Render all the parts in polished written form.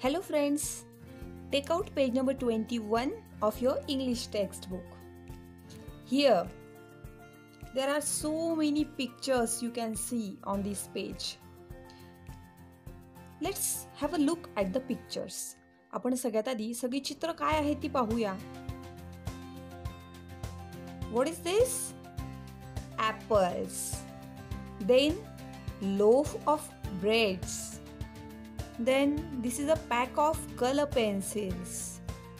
Hello friends, take out page number 21 of your English textbook. Here, there are so many pictures you can see on this page. Let's have a look at the pictures. आपण सगळ्यात आधी सगळी चित्र काय आहेत ती पाहूया. What is this? Apples. Then loaf of breads. Then this is a pack of color pencils.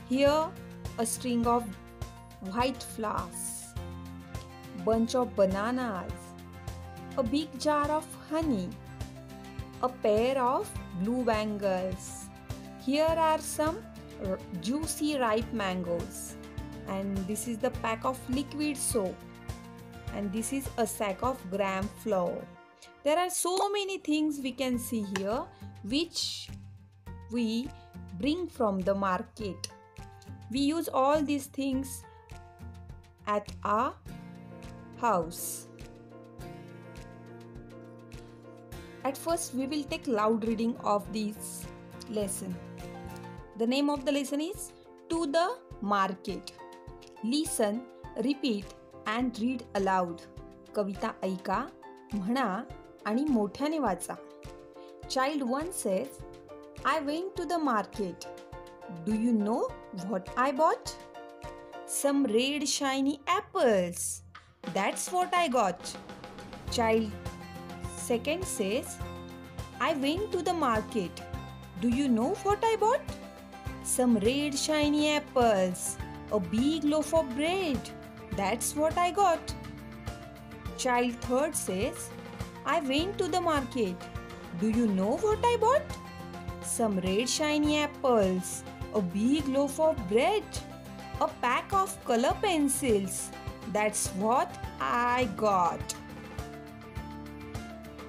Here a string of white flowers, bunch of bananas, a big jar of honey, a pair of blue bangles. Here are some juicy ripe mangoes, and this is the pack of liquid soap, and this is a sack of gram flour. There are so many things we can see here which we bring from the market. We use all these things at our house. At first we will take loud reading of this lesson. The name of the lesson is To the Market. Listen, repeat and read aloud. कविता ऐका, म्हणा आणि मोठ्याने वाचा. Child 1 says, I went to the market. Do you know what I bought? Some red shiny apples. That's what I got. Child 2 says, I went to the market. Do you know what I bought? Some red shiny apples. A big loaf of bread. That's what I got. Child 3 says, I went to the market. Do you know what I bought? Some red shiny apples, a big loaf of bread, a pack of color pencils. That's what I got.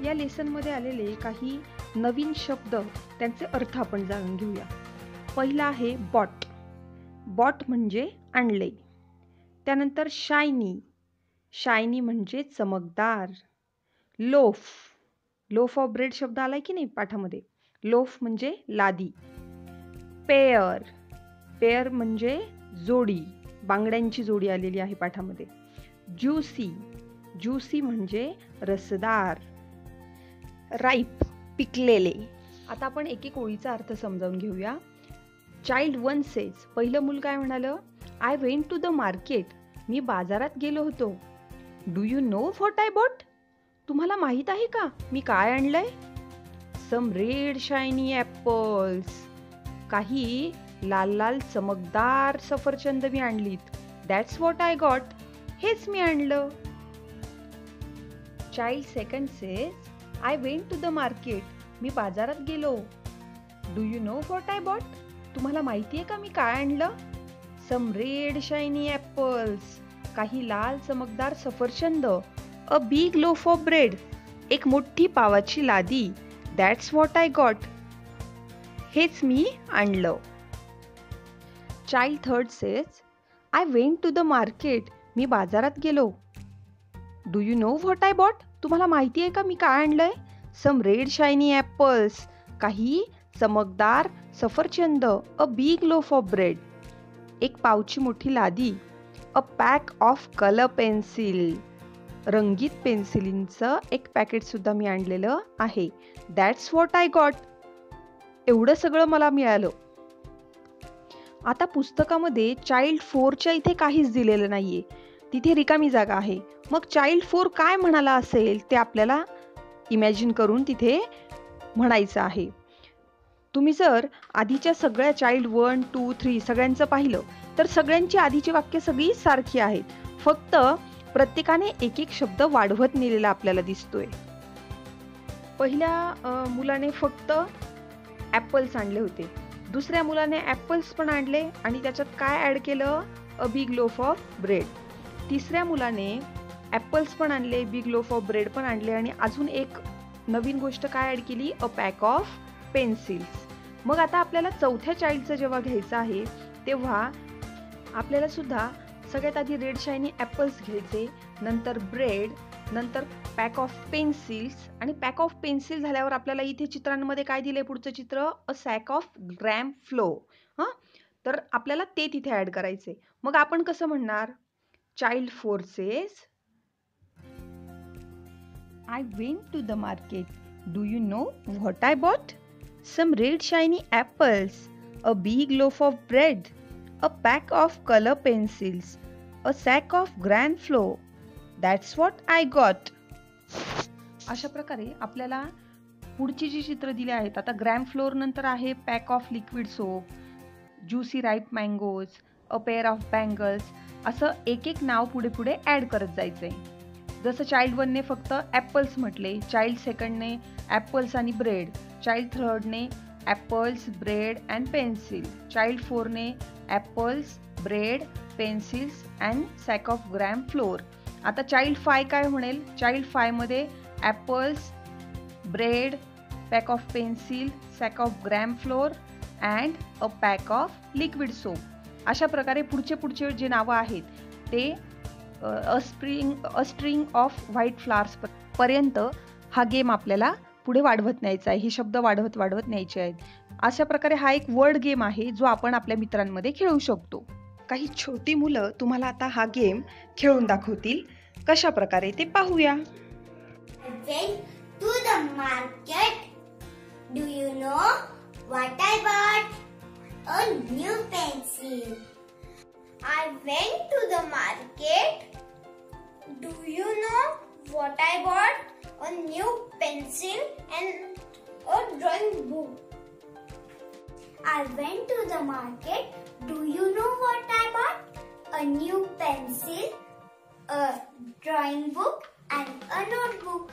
या lesson मध्ये आलेले काही नवीन शब्द त्यांचे अर्थ आपण जाणून घेऊया. पहिला आहे बॉट. बॉट म्हणजे आणले. त्यानंतर शायनी. शायनी म्हणजे चमकदार. लोफ. लोफ ऑफ ब्रेड शब्द आलाय की नाही पाठामध्ये. लोफ म्हणजे लादी. पेअर. पेअर म्हणजे जोडी. बांगड्यांची जोडी आलेली आहे पाठामध्ये. ज्युसी. ज्युसी म्हणजे रसदार. राईप. पिकलेले. आता आपण एक एक ओळीचा अर्थ समजावून घेऊया. Child 1 says. पहिलं मूल काय म्हणालं? I went to the market. मी बाजारात गेलो होतो. Do you know what I bought? तुम्हाला माहित आहे का मी काय आणलंय? Some red shiny apples. काही लाल लाल चमकदार सफरचंद मी आणलीत. That's what I got. हेच मी आणलं. Child 2 says, I went to the market. मी बाजारात गेलो. Do you know what I bought? तुम्हाला माहिती आहे का मी काय आणलं? Some red shiny apples. काही लाल चमकदार सफरचंद. A big loaf of bread. एक मोठी पावाची लादी. That's what I got. हेच मी आणलं. Child 3 says, I went to the market. मी बाजारात गेलो. Do you know what I bought? तुम्हाला माहिती आहे का मी काय आणलंय? Some red shiny apples. काही चमकदार सफरचंद. A big loaf of bread. एक पावची मोठी लादी. अ पॅक ऑफ कलर पेन्सिल. रंगीत पेन्सिलींचं एक पॅकेट सुद्धा मी आणलेलं आहे. That's what I got. एवढं सगळं मला मिळालं. आता पुस्तकामध्ये चाइल्ड 4च्या इथे काहीच दिलेलं नाहीये. तिथे रिकामी जागा आहे. मग चाइल्ड 4 काय म्हणाला असेल ते आपल्याला इमॅजिन करून तिथे म्हणायचं आहे. तुम्ही जर आधीच्या सगळ्या चाइल्ड 1, 2, 3 सगळ्यांचं पाहिलं तर सगळ्यांची आधीची वाक्य सगळी सारखी आहेत. फक्त प्रत्येकाने एक एक शब्द वाढवत नेलेला आपल्याला दिसतोय. पहिल्या मुलाने फक्त ॲपल्स आणले होते. दुसऱ्या मुलाने ॲपल्स पण आणले आणि त्याच्यात काय ॲड केलं? अ बिग लोफ ऑफ ब्रेड. तिसऱ्या मुलाने ॲपल्स पण आणले, बिग लोफ ऑफ ब्रेड पण आणले आणि अजून एक नवीन गोष्ट काय ॲड केली? अ पॅक ऑफ पेन्सिल्स. मग आता आपल्याला चौथ्या चाइल्डचं जेव्हा घ्यायचं आहे तेव्हा आपल्याला सुद्धा सगळ्यात आधी रेड शायनी ॲपल्स घ्यायचे, नंतर ब्रेड, नंतर पॅक ऑफ पेन्सिल्स, आणि पॅक ऑफ पेन्सिल झाल्यावर आपल्याला इथे चित्रांमध्ये काय दिलंय पुढचं चित्र, अ सॅक ऑफ ग्रॅम फ्लो. हां, तर आपल्याला ते तिथे ॲड करायचंय. मग आपण कसं म्हणणार, child 4 says, I went to the market. Do you know what I bought? Some red shiny apples, a big loaf of bread, a pack of color pencils, a sack of gran flour. That's what I got. अशा प्रकारे आपल्याला पुढची जी चित्र दिली आहेत, आता gram floor नंतर आहे pack of liquid soap, juicy ripe mangoes, a pair of bangles, असं एक एक नाव पुढे पुढे ॲड करत जायचंय. जसं चाइल्ड 1ने फक्त ॲपल्स म्हटले, चाइल्ड 2ने ॲपल्स आणि ब्रेड, चाइल्ड 3ने apples, bread and pencil, child 4ने apples, bread, pencils and sack of gram flour. आता चाइल्ड 5 काय म्हणेल, चाइल्ड 5 मध्ये apples, bread, pack of pencil, sack of gram flour and a pack of liquid soap. अशा प्रकारे पुढचे जे नावं आहेत ते a string of white flowers पर्यंत हा गेम आपल्याला पुढे वाढवत न्यायचा आहे. हे शब्द वाढवत न्यायचे आहेत. अशा प्रकारे हा एक वर्ड गेम आहे जो आपण आपल्या मित्रांमध्ये खेळू शकतो. काही छोटी मुलं तुम्हाला आता हा गेम खेळून दाखवतील. कशा प्रकारे ते पाहूया. I went to the market. Do you know what I bought? A new pencil. I went to the market. Do you know what I bought? A new pencil and a drawing book. I went to the market. Do you know what I bought? A new pencil, a drawing book and a notebook.